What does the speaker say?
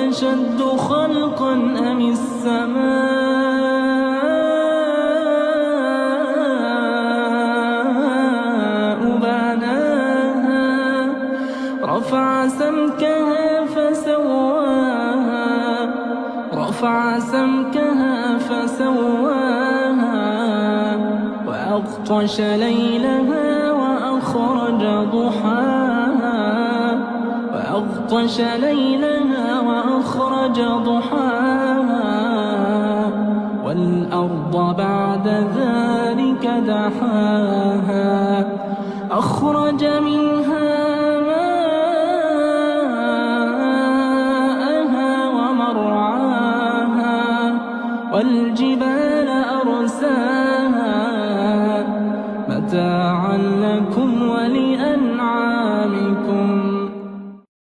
أشد خلقا أم السماء بناها رفع سمكها فسواها وأغطش ليلها وأخرج ضحاها والأرض بعد ذلك دحاها أخرج منها ماءها ومرعاها والجبال